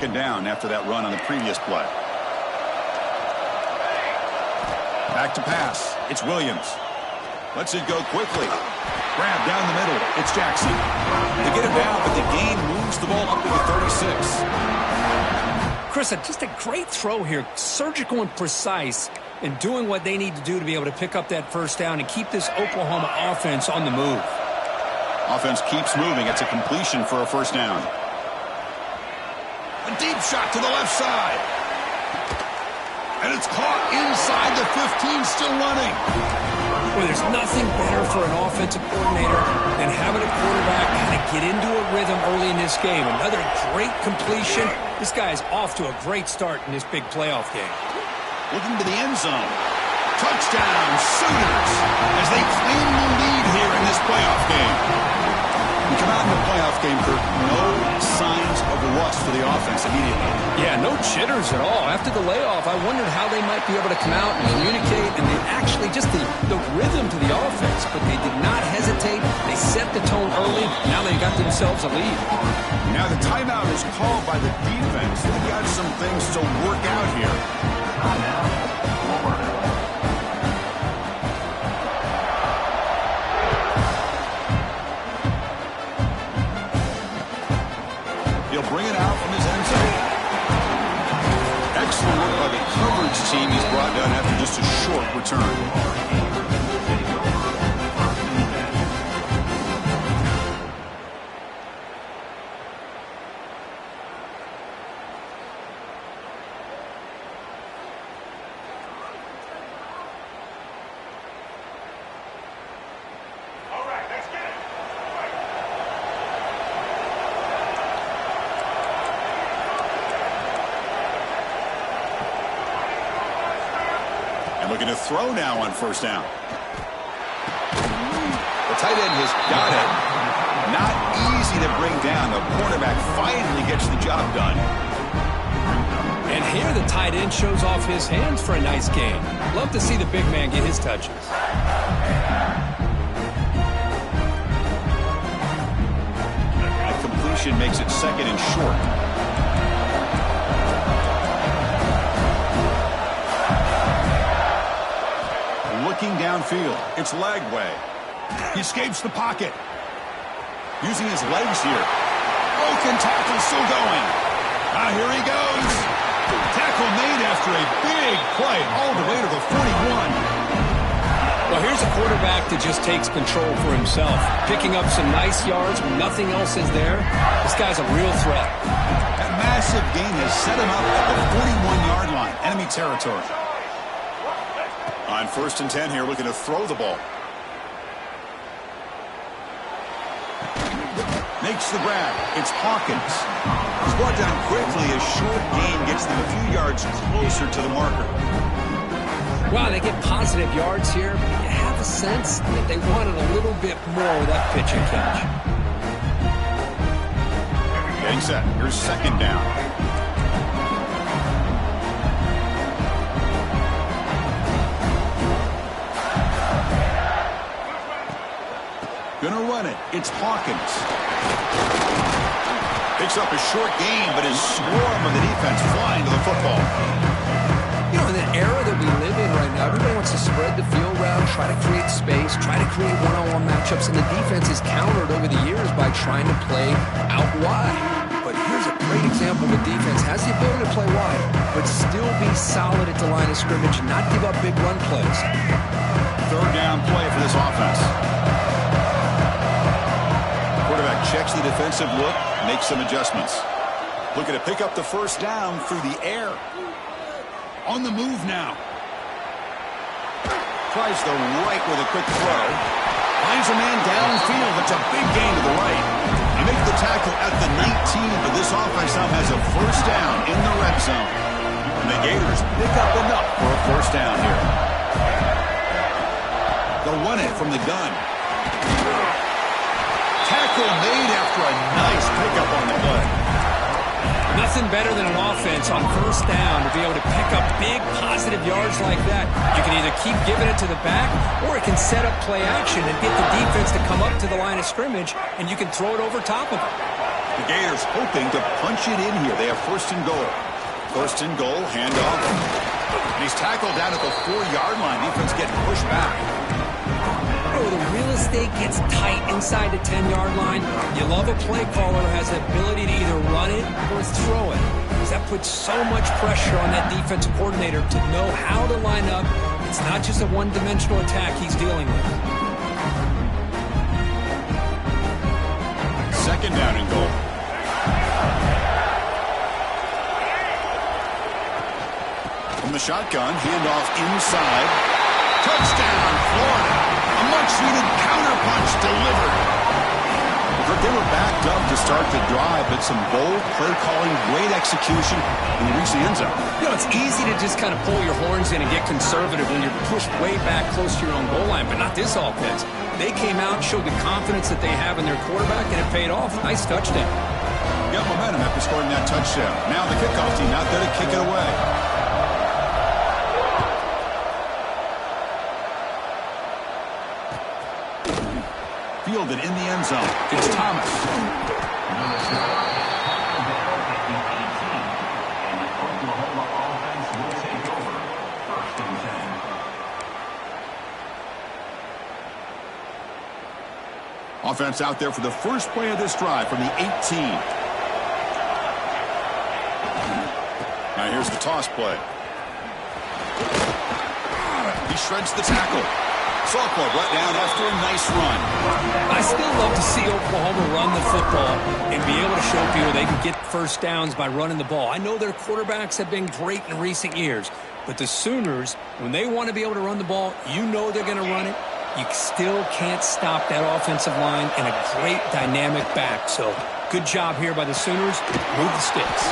second down after that run on the previous play. Back to pass. It's Williams. Lets it go quickly. Grab down the middle. It's Jackson. They get it down, but the gain moves the ball up to the 36. Chris, just a great throw here. Surgical and precise in doing what they need to do to be able to pick up that first down and keep this Oklahoma offense on the move. Offense keeps moving. It's a completion for a first down. A deep shot to the left side. And it's caught inside the 15, still running. Well, there's nothing better for an offensive coordinator than having a quarterback kind of get into a rhythm early in this game. Another great completion. This guy is off to a great start in this big playoff game. Looking to the end zone. Touchdown, Sooners, as they claim the lead here in this playoff game. We come out in the playoff game, Kirk, no signs of rust for the offense immediately. Yeah, no jitters at all. After the layoff, I wondered how they might be able to come out and communicate, and they actually just the rhythm to the offense, but they did not hesitate. They set the tone early. Now they got themselves a lead. Now the timeout is called by the defense. They've got some things to work out here. He'll bring it out from his end zone. Excellent work by the coverage team. He's brought down after just a short return. Looking to throw now on first down. The tight end has got it. Not easy to bring down. The cornerback finally gets the job done. And here the tight end shows off his hands for a nice gain. Love to see the big man get his touches. That completion makes it second and short. Looking downfield. It's Lagway. He escapes the pocket. Using his legs here. Broken tackle still going. Here he goes. Tackle made after a big play all the way to the 41. Well, here's a quarterback that just takes control for himself. Picking up some nice yards when nothing else is there. This guy's a real threat. That massive gain has set him up at the 41-yard line. Enemy territory. On first and 10 here, looking to throw the ball. Makes the grab. It's Hawkins. He's brought down quickly. A short gain gets them a few yards closer to the marker. Wow, they get positive yards here. You have a sense that they wanted a little bit more with that pitch and catch. Getting set. Here's second down. Gonna run it. It's Hawkins. Picks up a short gain, but his swarm of the defense flying to the football. You know, in the era that we live in right now, everybody wants to spread the field around, try to create space, try to create one-on-one matchups, and the defense is countered over the years by trying to play out wide. But here's a great example of a defense has the ability to play wide, but still be solid at the line of scrimmage and not give up big run plays. Third down play for this offense. Quarterback checks the defensive look, makes some adjustments. Looking to pick up the first down through the air. On the move now. Tries the right with a quick throw. Finds a man downfield. That's a big gain to the right. He makes the tackle at the 19, but this offense now has a first down in the red zone. And the Gators pick up enough for a first down here. They'll run it from the gun. Tackle made after a nice pickup on the play. Nothing better than an offense on first down to be able to pick up big positive yards like that. You can either keep giving it to the back, or it can set up play action and get the defense to come up to the line of scrimmage, and you can throw it over top of them. The Gators hoping to punch it in here. They have first and goal. First and goal, handoff. And he's tackled down at the 4-yard line. Defense getting pushed back. Oh, the real estate gets tight inside the 10-yard line. You love a play caller who has the ability to either run it or throw it. Because that puts so much pressure on that defensive coordinator to know how to line up. It's not just a one-dimensional attack he's dealing with. Second down and goal. From the shotgun, handoff inside. Touchdown, Florida. A much-needed counterpunch delivered. They were backed up to start the drive, but some bold play calling, great execution, and they reached the end zone. You know, it's easy to just kind of pull your horns in and get conservative when you're pushed way back close to your own goal line, but not this offense. They came out and showed the confidence that they have in their quarterback, and it paid off. Nice touchdown. Got momentum after scoring that touchdown. Now the kickoff team out there to kick it away. Fielded in the end zone. It's Thomas. Offense out there for the first play of this drive from the 18. Now here's the toss play. He shreds the tackle. Sophomore brought down after a nice run. I still love to see Oklahoma run the football and be able to show people they can get first downs by running the ball. I know their quarterbacks have been great in recent years, but the Sooners, when they want to be able to run the ball, you know they're going to run it. You still can't stop that offensive line and a great dynamic back. So good job here by the Sooners. Move the sticks.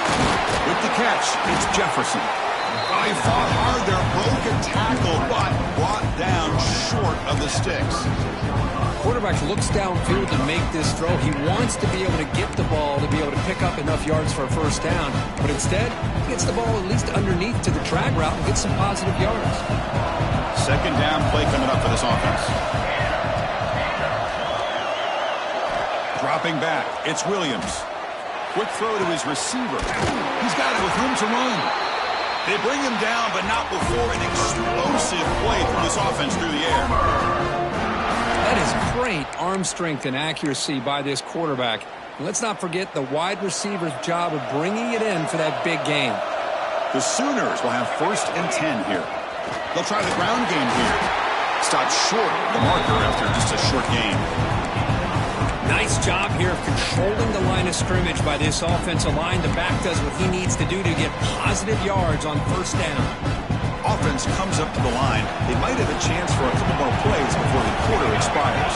With the catch, it's Jefferson. Oh, he fought hard there, broke a tackle, but brought down short of the sticks. Quarterback looks downfield to make this throw. He wants to be able to get the ball to be able to pick up enough yards for a first down, but instead, he gets the ball at least underneath to the drag route and gets some positive yards. Second down play coming up for this offense. Dropping back, it's Williams. Quick throw to his receiver. He's got it with room to run. They bring him down, but not before an explosive play from this offense through the air. That is great arm strength and accuracy by this quarterback. And let's not forget the wide receiver's job of bringing it in for that big game. The Sooners will have first and 10 here. They'll try the ground game here. Stopped short of the marker after just a short game. Nice job here of controlling the line of scrimmage by this offensive line. The back does what he needs to do to get positive yards on first down. Offense comes up to the line. They might have a chance for a couple more plays before the quarter expires.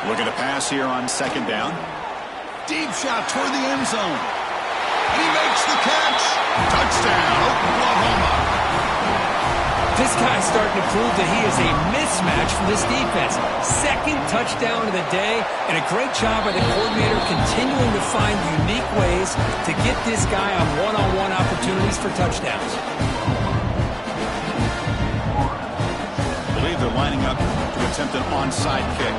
Looking to pass here on second down. Deep shot toward the end zone. And he makes the catch. Touchdown, Oklahoma. This guy's starting to prove that he is a mismatch for this defense. Second touchdown of the day, and a great job by the coordinator continuing to find unique ways to get this guy on one-on-one opportunities for touchdowns. I believe they're lining up to attempt an onside kick.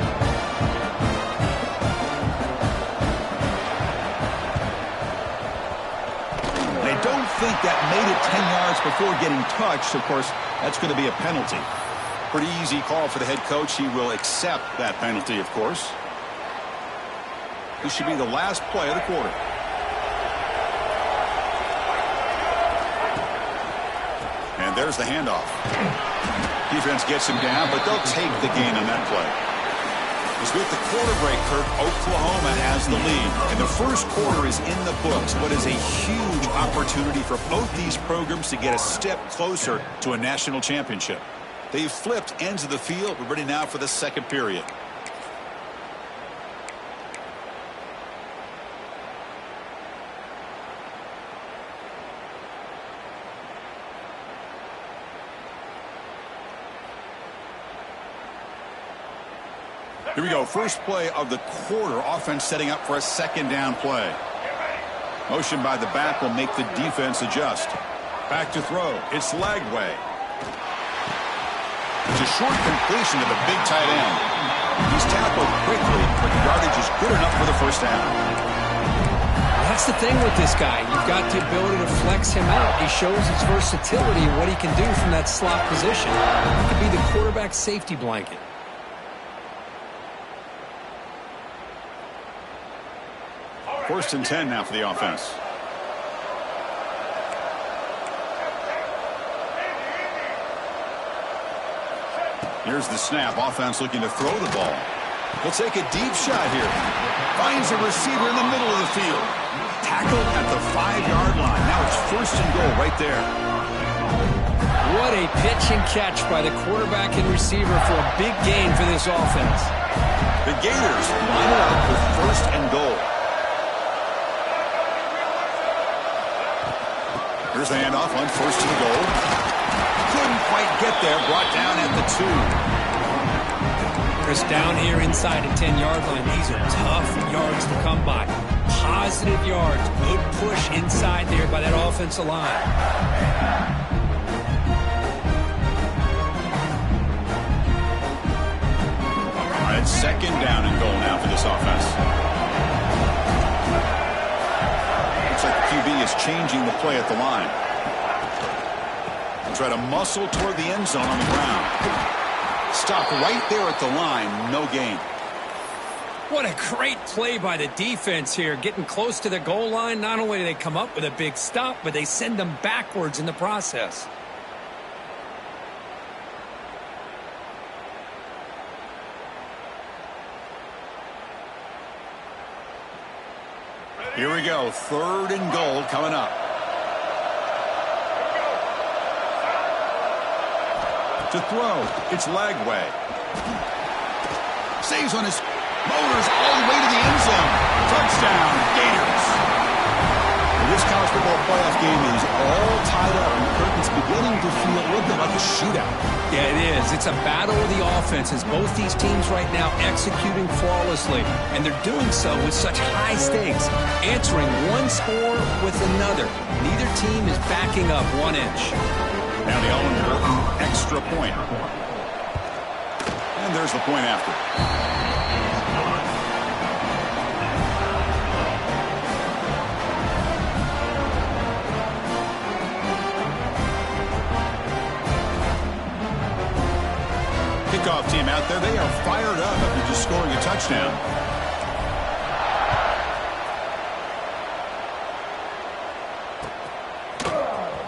They don't think that made it 10 yards before getting touched. Of course, that's going to be a penalty. Pretty easy call for the head coach. He will accept that penalty, of course. This should be the last play of the quarter. And there's the handoff. Defense gets him down, but they'll take the gain on that play. As with the quarter break, Kirk, Oklahoma has the lead. And the first quarter is in the books. What is a huge opportunity for both these programs to get a step closer to a national championship. They've flipped ends of the field. We're ready now for the second period. Here we go. First play of the quarter. Offense setting up for a second down play. Motion by the back will make the defense adjust. Back to throw. It's Lagway. It's a short completion to the big tight end. He's tackled quickly, but the yardage is good enough for the first down. That's the thing with this guy. You've got the ability to flex him out. He shows his versatility and what he can do from that slot position. He could be the quarterback's safety blanket. First and 10 now for the offense. Here's the snap. Offense looking to throw the ball. He'll take a deep shot here. Finds a receiver in the middle of the field. Tackled at the 5-yard line. Now it's first and goal right there. What a pitch and catch by the quarterback and receiver for a big gain for this offense. The Gators line it up with first and goal. Here's the handoff on first to the goal. Couldn't quite get there. Brought down at the 2. Chris, down here inside the 10-yard line, these are tough yards to come by. Positive yards. Good push inside there by that offensive line. All right, second down and goal now for this offense. Looks like the QB is changing the play at the line. Try to muscle toward the end zone on the ground. Stopped right there at the line. No gain. What a great play by the defense here. Getting close to the goal line, not only do they come up with a big stop, but they send them backwards in the process. Here we go. Third and goal coming up. To throw, it's Lagway. Saves on his motors all the way to the end zone. Touchdown, Gators. This college football playoff game is all tied up, and the curtain's beginning to feel a little bit like a shootout. Yeah, it is. It's a battle of the offenses. Both these teams right now executing flawlessly, and they're doing so with such high stakes, answering one score with another. Neither team is backing up 1 inch. Now the owner, extra point. And there's the point after. Kickoff team out there, they are fired up after just scoring a touchdown.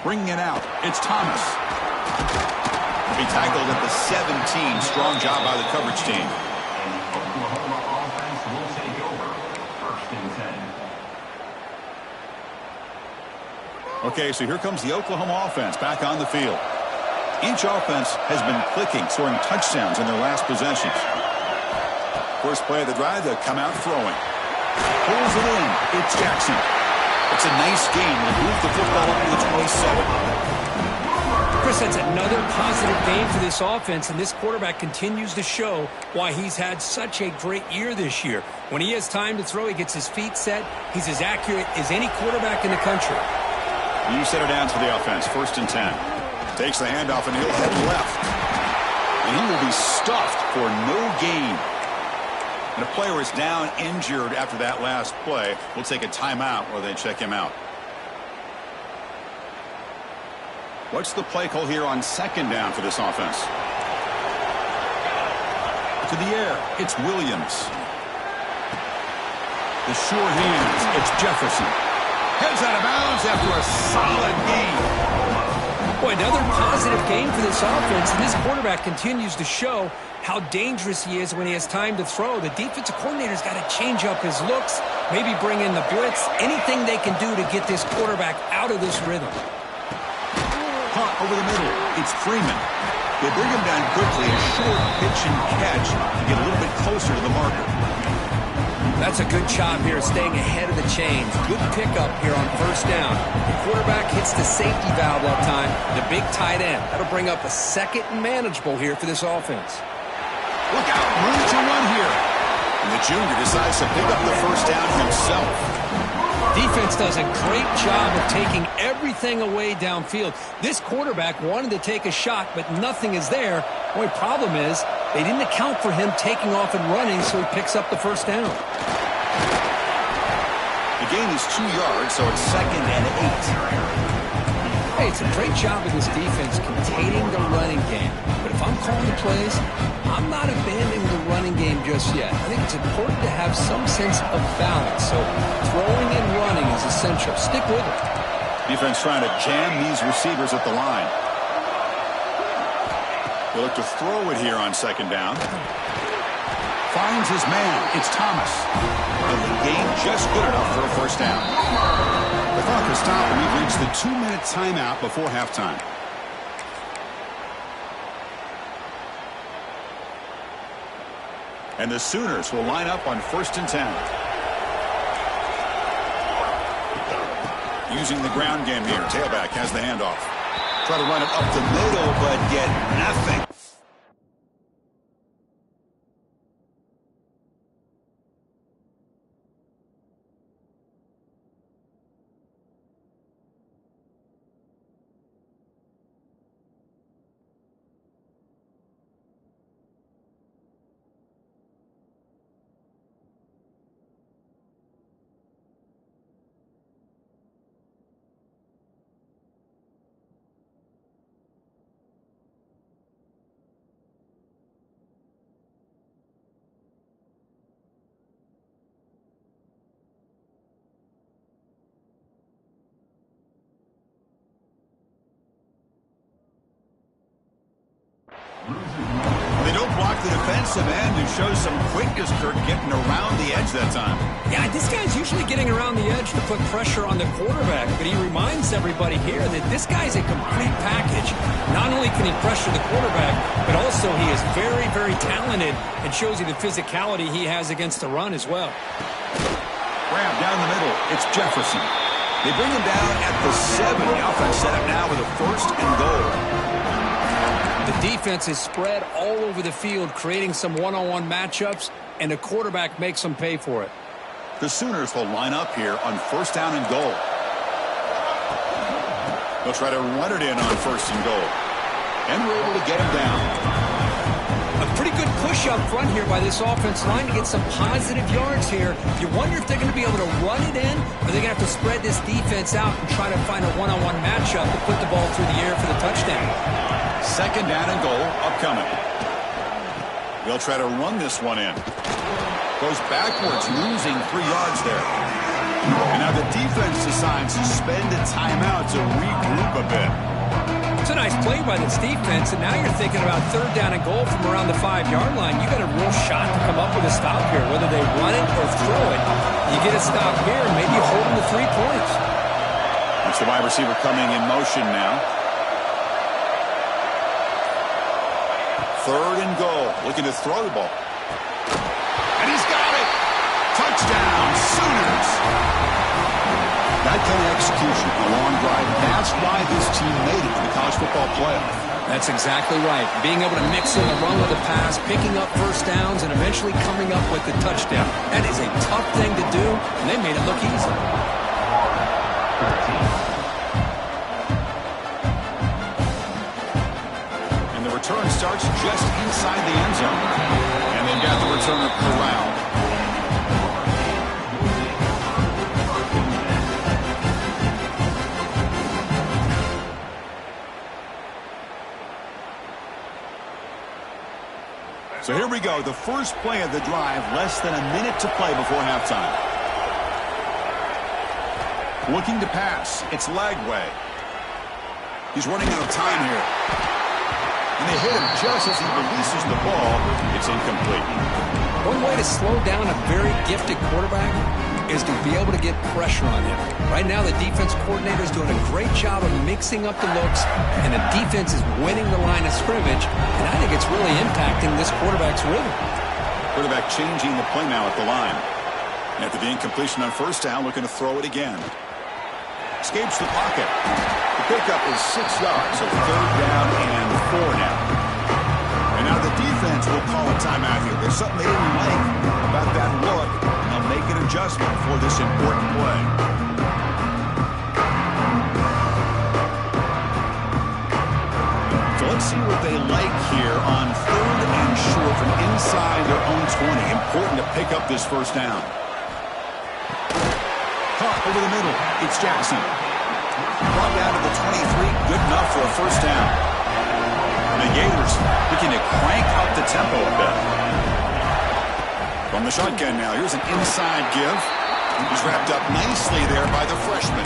Bringing it out, it's Thomas. He tackled at the 17. Strong job by the coverage team. Oklahoma offense will take over. First and 10. Okay, so here comes the Oklahoma offense back on the field. Each offense has been clicking, scoring touchdowns in their last possessions. First play of the drive, they'll come out throwing. Pulls it in. It's Jackson. It's a nice game. They'll move the football up to the 27. Chris, that's another positive game for this offense, and this quarterback continues to show why he's had such a great year this year. When he has time to throw, he gets his feet set. He's as accurate as any quarterback in the country. You set it down to the offense. First and 10. Takes the handoff, and he'll head left. And he will be stuffed for no gain. And a player is down injured after that last play. We'll take a timeout while they check him out. What's the play call here on second down for this offense? To the air, it's Williams. The sure hands, it's Jefferson. Heads out of bounds after a solid gain. Boy, another positive game for this offense, and this quarterback continues to show how dangerous he is when he has time to throw. The defensive coordinator's got to change up his looks, maybe bring in the blitz, anything they can do to get this quarterback out of this rhythm. Punt over the middle, it's Freeman. They bring him down quickly, a short pitch and catch to get a little bit closer to the marker. That's a good job here, staying ahead of the chains. Good pickup here on first down. The quarterback hits the safety valve that time, the big tight end. That'll bring up a second and manageable here for this offense. Look out, room to run here. And the junior decides to pick up the first down himself. Defense does a great job of taking everything away downfield. This quarterback wanted to take a shot, but nothing is there. The only problem is They didn't account for him taking off and running, so he picks up the first down. The gain is 2 yards, so it's 2nd and 8. Hey, it's a great job of this defense containing the running game. But if I'm calling the plays, I'm not abandoning the running game just yet. I think it's important to have some sense of balance. So throwing and running is essential. Stick with it. Defense trying to jam these receivers at the line. They look to throw it here on 2nd down. Finds his man. It's Thomas. And the gain just good enough for a first down. The clock is stopped, and we've reached the 2-minute timeout before halftime. And the Sooners will line up on 1st and 10. Using the ground game here. Tailback has the handoff. Try to run it up the middle, but get nothing. They don't block the defensive end, who shows some quickness, Kirk, getting around the edge that time. Yeah, this guy's usually getting around the edge to put pressure on the quarterback, but he reminds everybody here that this guy's a complete package. Not only can he pressure the quarterback, but also he is very, very talented and shows you the physicality he has against the run as well. Grab down the middle. It's Jefferson. They bring him down at the 7. The offense set up now with a 1st and goal. The defense is spread all over the field, creating some one-on-one matchups, and the quarterback makes them pay for it. The Sooners will line up here on 1st down and goal. They'll try to run it in on 1st and goal. And we're able to get him down. A pretty good push up front here by this offense line to get some positive yards here. You wonder if they're going to be able to run it in, or they're going to have to spread this defense out and try to find a one-on-one matchup to put the ball through the air for the touchdown. 2nd down and goal upcoming. They'll try to run this one in. Goes backwards, losing 3 yards there. And now the defense decides to spend a timeout to regroup a bit. It's a nice play by this defense, and now you're thinking about 3rd down and goal from around the 5-yard line. You got a real shot to come up with a stop here, whether they run it or throw it. You get a stop here, and maybe you hold them to 3 points. It's the wide receiver coming in motion now. 3rd and goal, looking to throw the ball. And he's got it! Touchdown, Sooners! That kind of execution, a long drive, that's why this team made it to the college football playoff. That's exactly right. Being able to mix in the run with the pass, picking up 1st downs, and eventually coming up with the touchdown. That is a tough thing to do, and they made it look easy. And the return starts just inside the end zone. And they've got the returner corralled. So here we go, the first play of the drive, less than a minute to play before halftime. Looking to pass, it's Lagway. He's running out of time here. And they hit him just as he releases the ball. It's incomplete. One way to slow down a very gifted quarterback is to be able to get pressure on him. Right now, the defense coordinator is doing a great job of mixing up the looks, and the defense is winning the line of scrimmage, and I think it's really impacting this quarterback's rhythm. Quarterback changing the play now at the line. And after the incompletion on 1st down, looking to throw it again. Escapes the pocket. The pickup is 6 yards, so 3rd down and 4 now. And now the defense will call a timeout here. There's something they didn't like about that look, and they'll make an adjustment for this important play. So let's see what they like here on 3rd and short 20. Important to pick up this first down. Caught over the middle. It's Jackson. Brought down to the 23. Good enough for a first down. And the Gators looking to crank up the tempo a bit. From the shotgun now, here's an inside give. He's wrapped up nicely there by the freshman.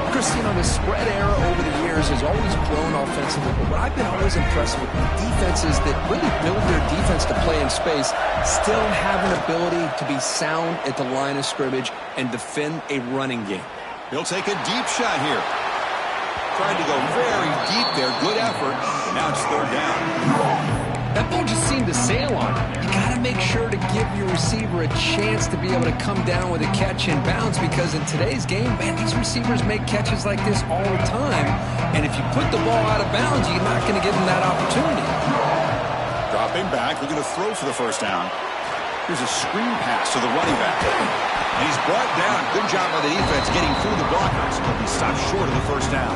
Christine, the spread era over the years has always grown offensively, but what I've been always impressed with defenses that really build their defense to play in space still have an ability to be sound at the line of scrimmage and defend a running game. He'll take a deep shot here. Tried to go very deep there. Good effort. Now it's third down. That ball just seemed to sail on it. You got to make sure to give your receiver a chance to be able to come down with a catch in bounds, because in today's game, man, these receivers make catches like this all the time. And if you put the ball out of bounds, you're not going to give them that opportunity. Dropping back, looking to throw for the first down. Here's a screen pass to the running back. And he's brought down. Good job by the defense getting through the blockers. But he stopped short of the first down.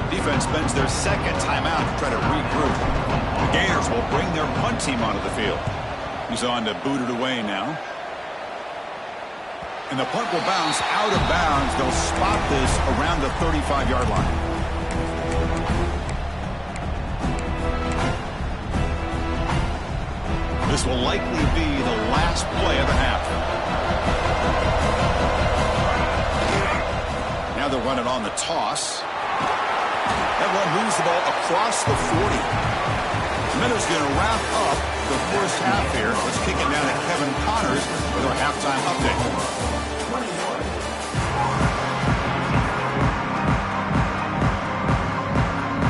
Defense spends their second timeout to try to regroup. The Gators will bring their punt team onto the field. He's on to boot it away now. And the punt will bounce out of bounds. They'll spot this around the 35-yard line. This will likely be the last play of the half. Now they'll run it on the toss. That run moves the ball across the 40. Meadows going to wrap up the first half here. Let's kick it down to Kevin Connors with our halftime update.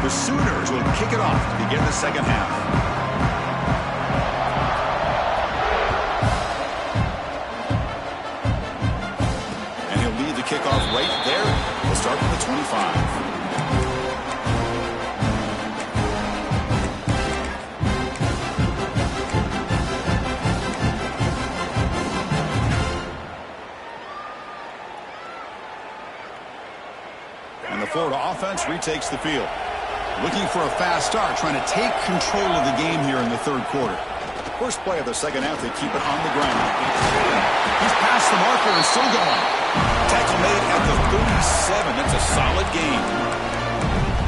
The Sooners will kick it off to begin the second half. And he'll lead the kickoff right there. We'll start with the 25. Florida offense retakes the field. Looking for a fast start, trying to take control of the game here in the third quarter. First play of the second half, they keep it on the ground. He's past the marker and still going. Tackle made at the 37. That's a solid game.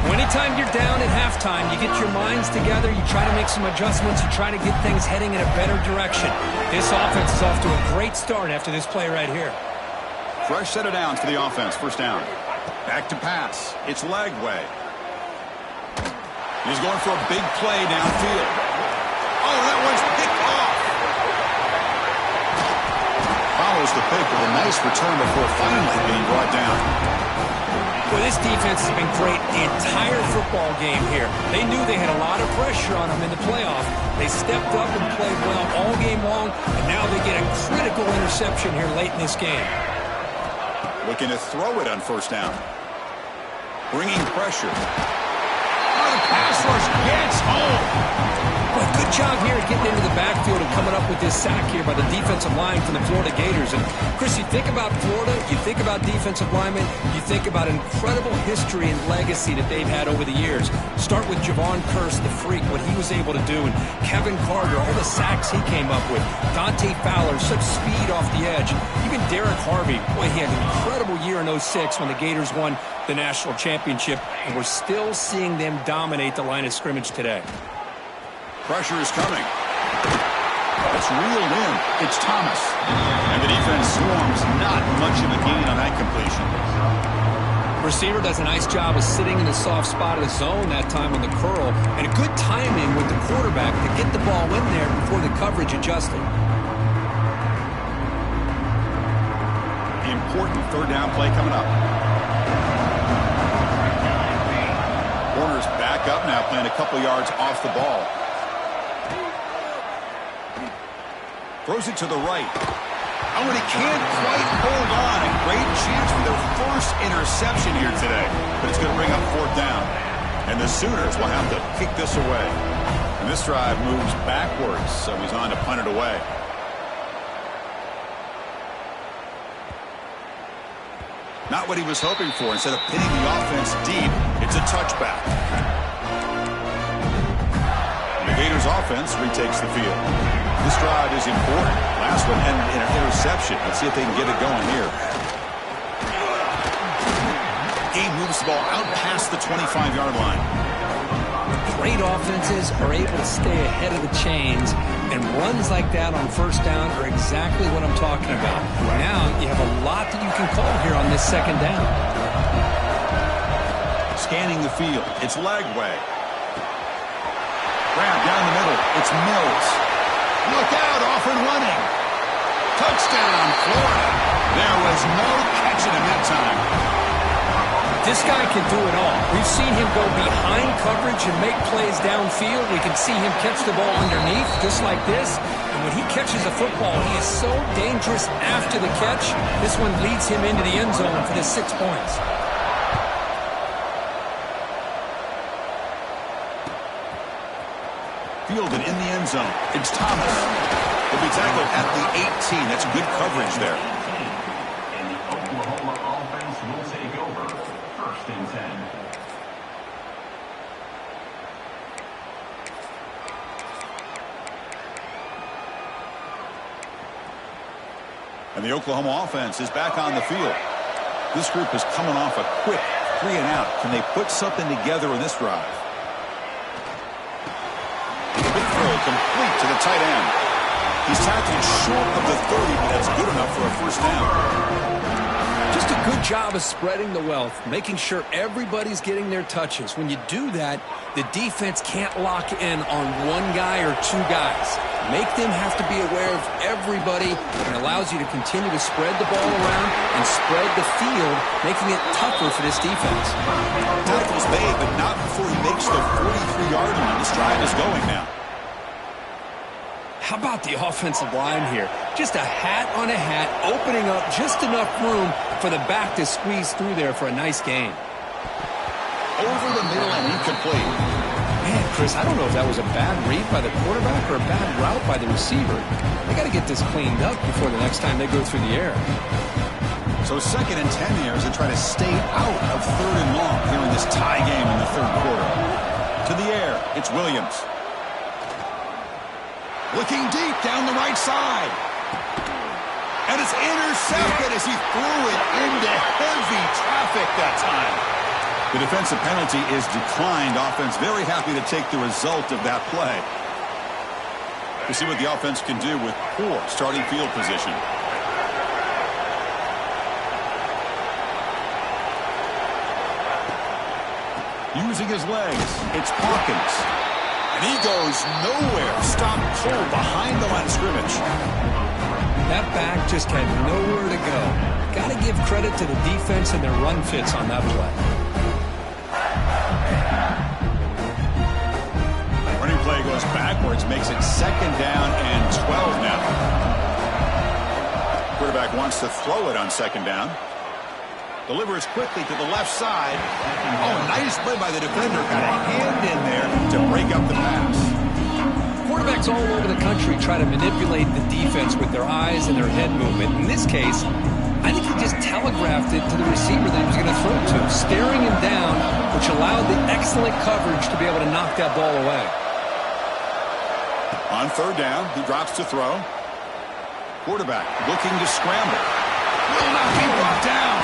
Well, anytime you're down at halftime, you get your minds together, you try to make some adjustments, you try to get things heading in a better direction. This offense is off to a great start after this play right here. Fresh set of downs for the offense. First down. Back to pass. It's Lagway. He's going for a big play downfield. Oh, that one's picked off. Follows the pick with a nice return before finally being brought down. Well, this defense has been great the entire football game here. They knew they had a lot of pressure on them in the playoff. They stepped up and played well all game long, and now they get a critical interception here late in this game. Looking to throw it on first down. Bringing pressure. Oh, the pass rush gets home. Well, good job here at getting into the backfield and coming up with this sack here by the defensive line from the Florida Gators. And, Chris, you think about Florida, you think about defensive linemen, you think about incredible history and legacy that they've had over the years. Start with Javon Curse, the freak, what he was able to do, and Kevin Carter, all the sacks he came up with. Dante Fowler, such speed off the edge. Even Derek Harvey, boy, he had an incredible year in 06 when the Gators won the national championship, and we're still seeing them dominate the line of scrimmage today. Pressure is coming. That's reeled in. It's Thomas. And the defense swarms. Not much of a gain on that completion. Receiver does a nice job of sitting in the soft spot of the zone that time on the curl, and a good timing with the quarterback to get the ball in there before the coverage adjusted. Important third down play coming up. Warner's back up now, playing a couple yards off the ball. Throws it to the right. Oh, and he can't quite hold on. A great chance for their first interception here today. But it's going to bring up fourth down. And the Sooners will have to kick this away. And this drive moves backwards, so he's on to punt it away. Not what he was hoping for. Instead of pinning the offense deep, it's a touchback. The Gators offense retakes the field. This drive is important. Last one ended in an interception. Let's see if they can get it going here. Gabe moves the ball out past the 25-yard line. Great offenses are able to stay ahead of the chains, and runs like that on first down are exactly what I'm talking about. Now you have a lot that you can call here on this second down. Scanning the field. It's Lagway. Grab down the middle. It's Mills. Look out, off and running. Touchdown, Florida. There was no catching him that time. This guy can do it all. We've seen him go behind coverage and make plays downfield. We can see him catch the ball underneath, just like this. And when he catches a football, he is so dangerous after the catch. This one leads him into the end zone for the 6 points. Fielded in the end zone. It's Thomas. He'll be tackled at the 18. That's good coverage there. And the Oklahoma offense will take over. First and 10. And the Oklahoma offense is back on the field. This group is coming off a quick 3 and out. Can they put something together in this drive? Big throw complete to the tight end. He's tackled short of the 30, but that's good enough for a first down. Just a good job of spreading the wealth, making sure everybody's getting their touches. When you do that, the defense can't lock in on one guy or two guys. Make them have to be aware of everybody, and allows you to continue to spread the ball around and spread the field, making it tougher for this defense. Tackle's made, but not before he makes the 43-yard line. This drive is going now. How about the offensive line here? Just a hat on a hat, opening up just enough room for the back to squeeze through there for a nice gain. Over the middle and incomplete. Man, Chris, I don't know if that was a bad read by the quarterback or a bad route by the receiver. They got to get this cleaned up before the next time they go through the air. So 2nd and 10 here as they try to stay out of 3rd and long here in this tie game in the 3rd quarter. To the air, it's Williams. Looking deep down the right side. And it's intercepted as he threw it into heavy traffic that time. The defensive penalty is declined. Offense very happy to take the result of that play. We'll see what the offense can do with poor starting field position. Using his legs, it's Hawkins. And he goes nowhere. Stop cold behind the line of scrimmage. That back just had nowhere to go. Got to give credit to the defense and their run fits on that play. Running play goes backwards, makes it 2nd down and 12 now. Quarterback wants to throw it on 2nd down. Delivers quickly to the left side. Oh, nice play by the defender. Got a hand in there to break up the pass. Quarterbacks all over the country try to manipulate the defense with their eyes and their head movement. In this case, I think he just telegraphed it to the receiver that he was going to throw to, staring him down, which allowed the excellent coverage to be able to knock that ball away. On 3rd down, he drops to throw. Quarterback looking to scramble. Will not be brought down.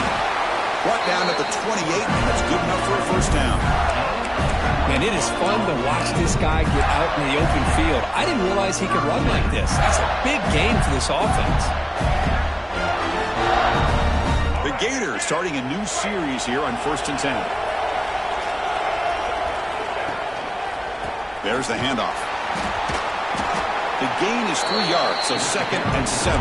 Brought down at the 28, and that's good enough for a first down. Man, it is fun to watch this guy get out in the open field. I didn't realize he could run like this. That's a big game for this offense. The Gators starting a new series here on 1st and 10. There's the handoff. The gain is 3 yards, so 2nd and 7.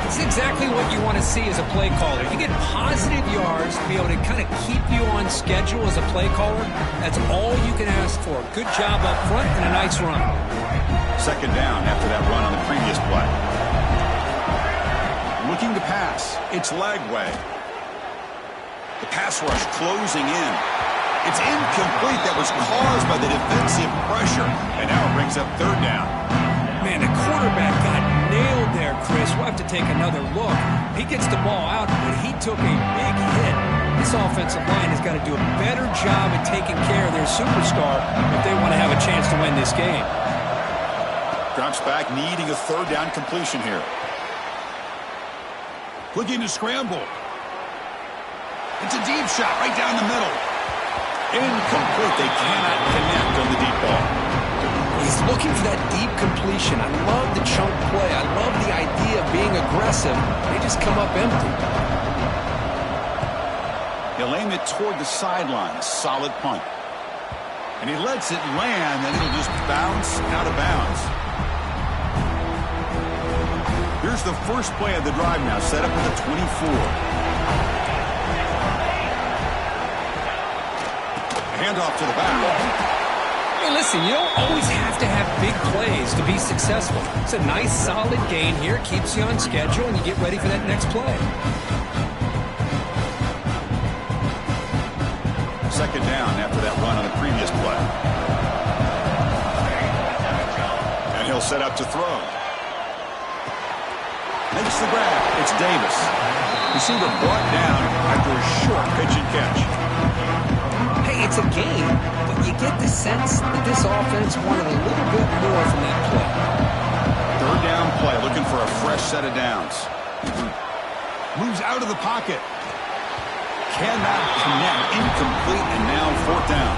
It's exactly what you want to see as a play caller. You get positive yards to be able to kind of keep you on schedule as a play caller. That's all you can ask for. Good job up front and a nice run. 2nd down after that run on the previous play. Looking to pass. It's Lagway. The pass rush closing in. It's incomplete. That was caused by the defensive pressure. And now it brings up 3rd down. Man, the quarterback got nailed there, Chris. We'll have to take another look. He gets the ball out, but he took a big hit. This offensive line has got to do a better job at taking care of their superstar if they want to have a chance to win this game. Drops back, needing a third down completion here. Looking to scramble. It's a deep shot right down the middle. Incomplete. They cannot connect on the deep ball. He's looking for that deep completion. I love the chunk play. I love the idea of being aggressive. They just come up empty. He'll aim it toward the sideline. A solid punt. And he lets it land, and it'll just bounce out of bounds. Here's the first play of the drive now, set up at the 24. Handoff to the back. Hey, listen, you don't always have to have big plays to be successful. It's a nice, solid gain here. Keeps you on schedule, and you get ready for that next play. Second down after that run on the previous play. And he'll set up to throw. Makes the grab. It's Davis. Receiver brought down after a short pitch and catch. Hey, it's a game, but you get the sense that this offense wanted a little bit more from that play. Third down play, looking for a fresh set of downs. Moves out of the pocket. Cannot connect. Incomplete, and now fourth down.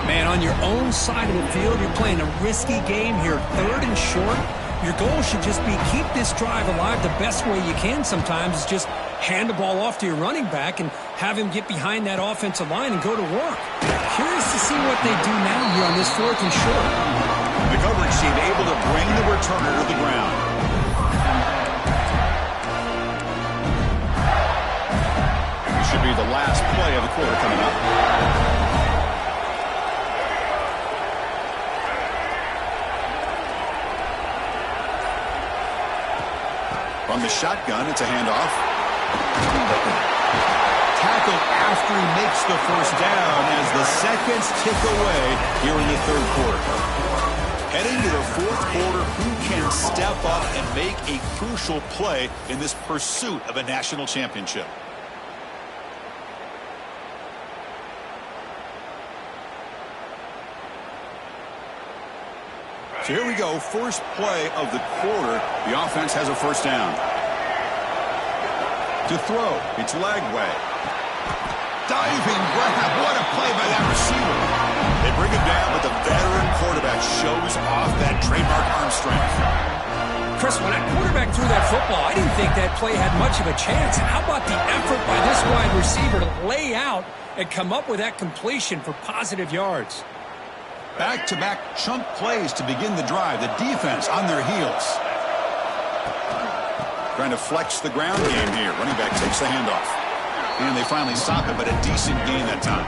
Man, on your own side of the field, you're playing a risky game here. Third and short. Your goal should just be keep this drive alive the best way you can sometimes is just hand the ball off to your running back and have him get behind that offensive line and go to work. Curious to see what they do now here on this fourth and short. The coverage team able to bring the returner to the ground. This should be the last play of the quarter coming up. From the shotgun, it's a handoff. Tackle after he makes the first down as the seconds tick away here in the third quarter. Heading to the fourth quarter, who can step up and make a crucial play in this pursuit of a national championship? So here we go, first play of the quarter. The offense has a first down. To throw, it's Lagway. Diving grab, what a play by that receiver. They bring him down, but the veteran quarterback shows off that trademark arm strength. Chris, when that quarterback threw that football, I didn't think that play had much of a chance. How about the effort by this wide receiver to lay out and come up with that completion for positive yards? Back-to-back chunk plays to begin the drive. The defense on their heels. Trying to flex the ground game here. Running back takes the handoff. And they finally stop it, but a decent gain that time.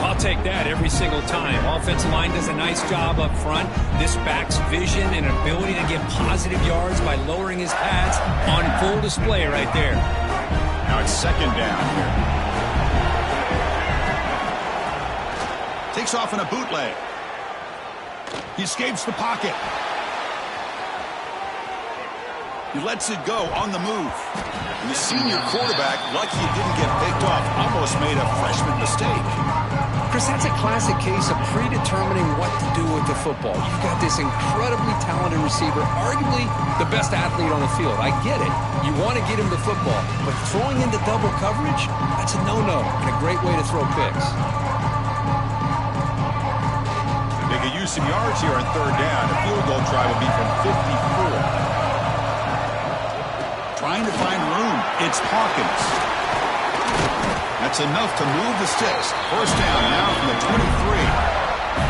I'll take that every single time. Offensive line does a nice job up front. This back's vision and ability to get positive yards by lowering his pads on full display right there. Now it's second down here. Takes off in a bootleg. He escapes the pocket. He lets it go on the move. And the senior quarterback, lucky he didn't get picked off, almost made a freshman mistake. Chris, that's a classic case of predetermining what to do with the football. You've got this incredibly talented receiver, arguably the best athlete on the field. I get it. You want to get him the football. But throwing into double coverage, that's a no-no and a great way to throw picks. Make a use of yards here on third down. A field goal try will be from 54. Trying to find room. It's Hawkins. That's enough to move the sticks. First down now from the 23.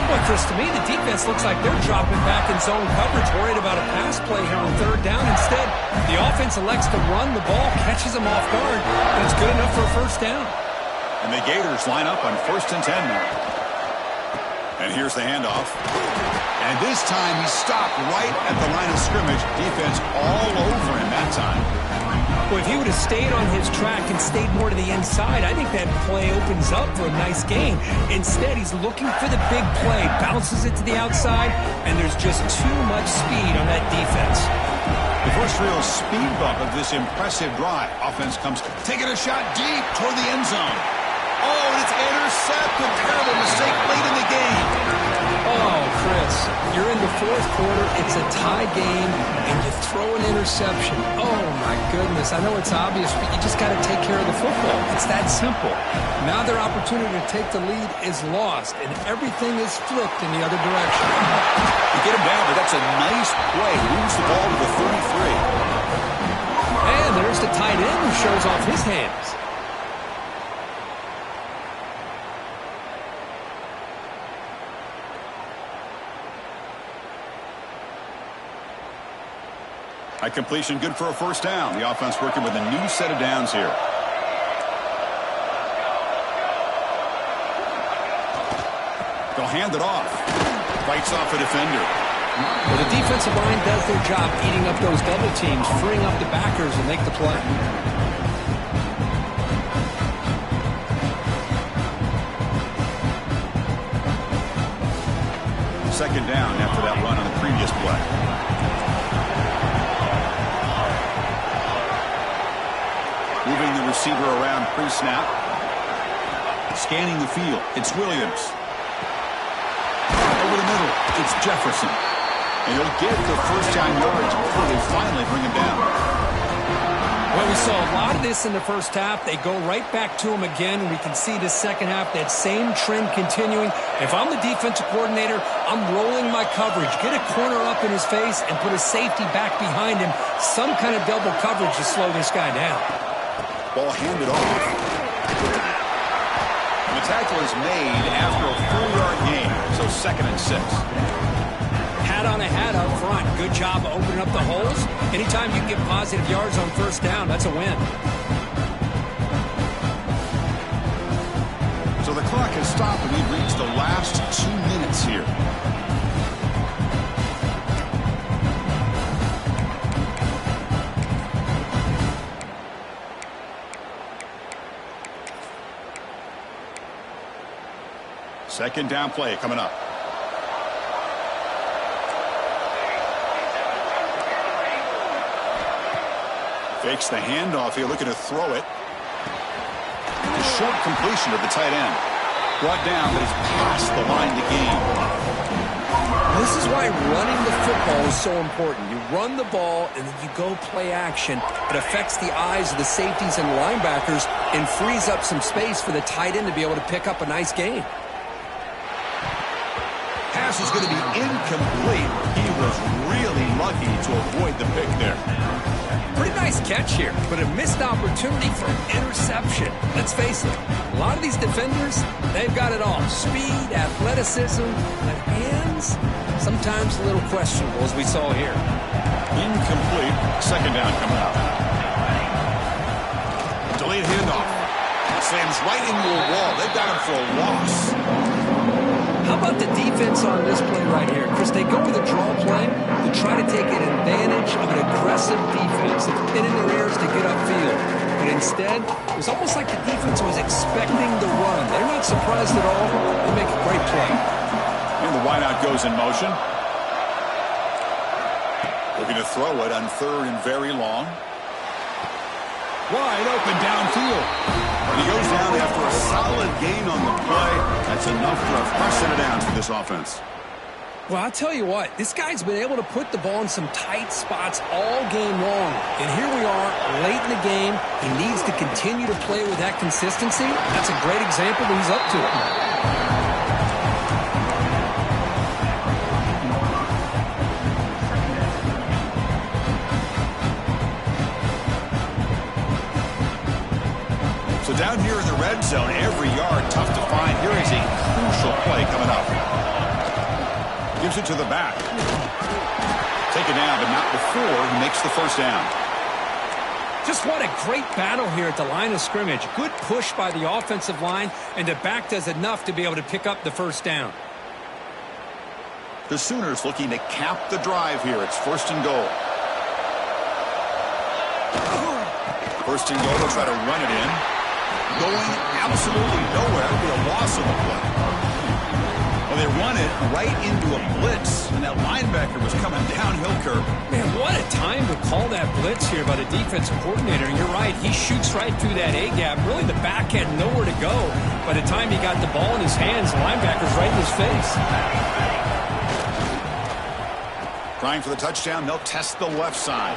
Well, Chris, to me, the defense looks like they're dropping back in zone coverage, worried about a pass play here on third down. Instead, the offense elects to run the ball, catches them off guard, and it's good enough for a first down. And the Gators line up on 1st and 10 now. And here's the handoff. And this time he stopped right at the line of scrimmage. Defense all over him that time. Well, if he would have stayed on his track and stayed more to the inside, I think that play opens up for a nice gain. Instead, he's looking for the big play, bounces it to the outside, and there's just too much speed on that defense. The first real speed bump of this impressive drive. Offense comes taking a shot deep toward the end zone. Oh, and it's intercepted. Terrible mistake late in the game. Oh, Chris, you're in the fourth quarter. It's a tie game, and you throw an interception. Oh, my goodness. I know it's obvious, but you just got to take care of the football. It's that simple. Now their opportunity to take the lead is lost, and everything is flipped in the other direction. You get him down, but that's a nice play. Moves the ball to the 33. And there's the tight end who shows off his hands. High completion, good for a first down. The offense working with a new set of downs here. They'll hand it off. Fights off a defender. Well, the defensive line does their job eating up those double teams, freeing up the backers and make the play. Second down after that run on the previous play. Moving the receiver around pre-snap. Scanning the field. It's Williams. Over the middle. It's Jefferson. And he'll get the first-down yards before they finally bring him down. Well, we saw a lot of this in the first half. They go right back to him again. We can see the second half, that same trend continuing. If I'm the defensive coordinator, I'm rolling my coverage. Get a corner up in his face and put a safety back behind him. Some kind of double coverage to slow this guy down. Ball handed off. And the tackle is made after a 4-yard gain. So 2nd and 6. Hat on a hat up front. Good job opening up the holes. Anytime you can get positive yards on first down, that's a win. So the clock has stopped and we've reached the last 2 minutes here. Second down play coming up. Fakes the handoff here, looking to throw it. And a short completion of the tight end. Brought down, but he's past the line to gain. This is why running the football is so important. You run the ball, and then you go play action. It affects the eyes of the safeties and linebackers and frees up some space for the tight end to be able to pick up a nice gain. Pass is going to be incomplete. He was really lucky to avoid the pick there. Pretty nice catch here, but a missed opportunity for an interception. Let's face it, a lot of these defenders, they've got it all. Speed, athleticism, but hands, sometimes a little questionable, as we saw here. Incomplete. Second down coming up. Delayed handoff. Slams right into a wall. They've got him for a loss. How about the defense on this play right here? Chris, they go with a draw play to try to take an advantage of an aggressive defense that's been in their ears to get upfield. But instead, it was almost like the defense was expecting the run. They're not surprised at all. They make a great play. And the wideout goes in motion. Looking to throw it on 3rd and very long. Wide open downfield. And he goes down after a solid gain on the play. That's enough for a fresh set of downs for this offense. Well, I'll tell you what, this guy's been able to put the ball in some tight spots all game long. And here we are, late in the game. He needs to continue to play with that consistency. That's a great example that he's up to it. So down here in the red zone, every yard tough to find. Here is a crucial play coming up. Gives it to the back. Taken down, but not before he makes the first down. Just what a great battle here at the line of scrimmage. Good push by the offensive line, and the back does enough to be able to pick up the first down. The Sooners looking to cap the drive here. It's 1st and goal. 1st and goal, they'll try to run it in. Going absolutely nowhere. It'll be a loss of the play. Well, they run it right into a blitz, and that linebacker was coming downhill curve. Man, what a time to call that blitz here by the defensive coordinator. And you're right, he shoots right through that A-gap. Really, the back had nowhere to go. By the time he got the ball in his hands, the linebacker's right in his face. Trying for the touchdown, they'll test the left side.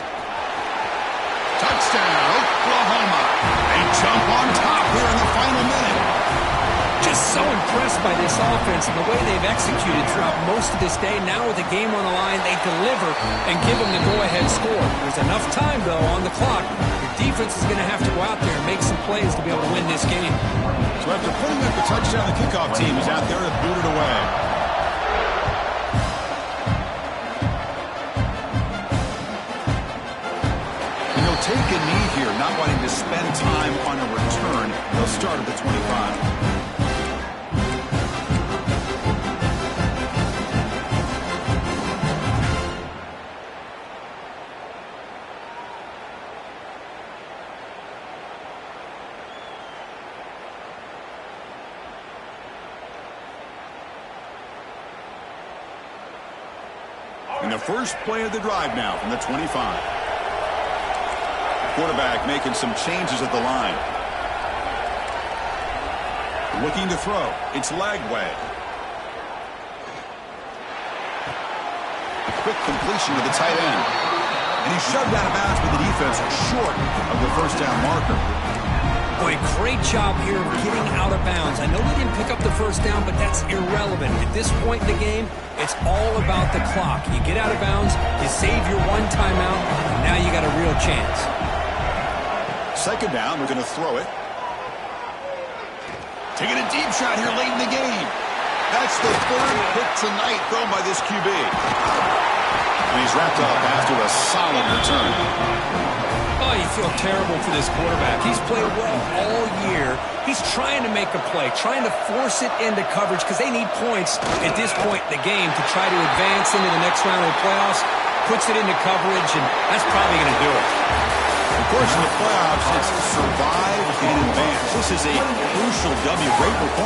Touchdown, Oklahoma. They jump on top here in the final minute. Just so impressed by this offense and the way they've executed throughout most of this day. Now with the game on the line, they deliver and give them the go-ahead score. There's enough time, though, on the clock. The defense is going to have to go out there and make some plays to be able to win this game. So after putting up the touchdown, the kickoff team is out there to boot it away. And they'll take a knee here, not wanting to spend time on a return. They'll start at the 25. And the first play of the drive now from the 25. Quarterback making some changes at the line. Looking to throw. It's Lagway. Quick completion to the tight end. And he's shoved out of bounds with the defense short of the first down marker. Boy, great job here of getting out of bounds. I know they didn't pick up the first down, but that's irrelevant. At this point in the game, it's all about the clock. You get out of bounds, you save your one timeout, and now you got a real chance. Second down, they're going to throw it. Taking a deep shot here late in the game. That's the third hit tonight thrown by this QB. And he's wrapped up after a solid return. Oh, you feel terrible for this quarterback. He's played well all year. He's trying to make a play, trying to force it into coverage because they need points at this point in the game to try to advance into the next round of the playoffs. Puts it into coverage, and that's probably going to do it. Of course, in the playoffs, it's survive and advance. This is a crucial W. Great performance.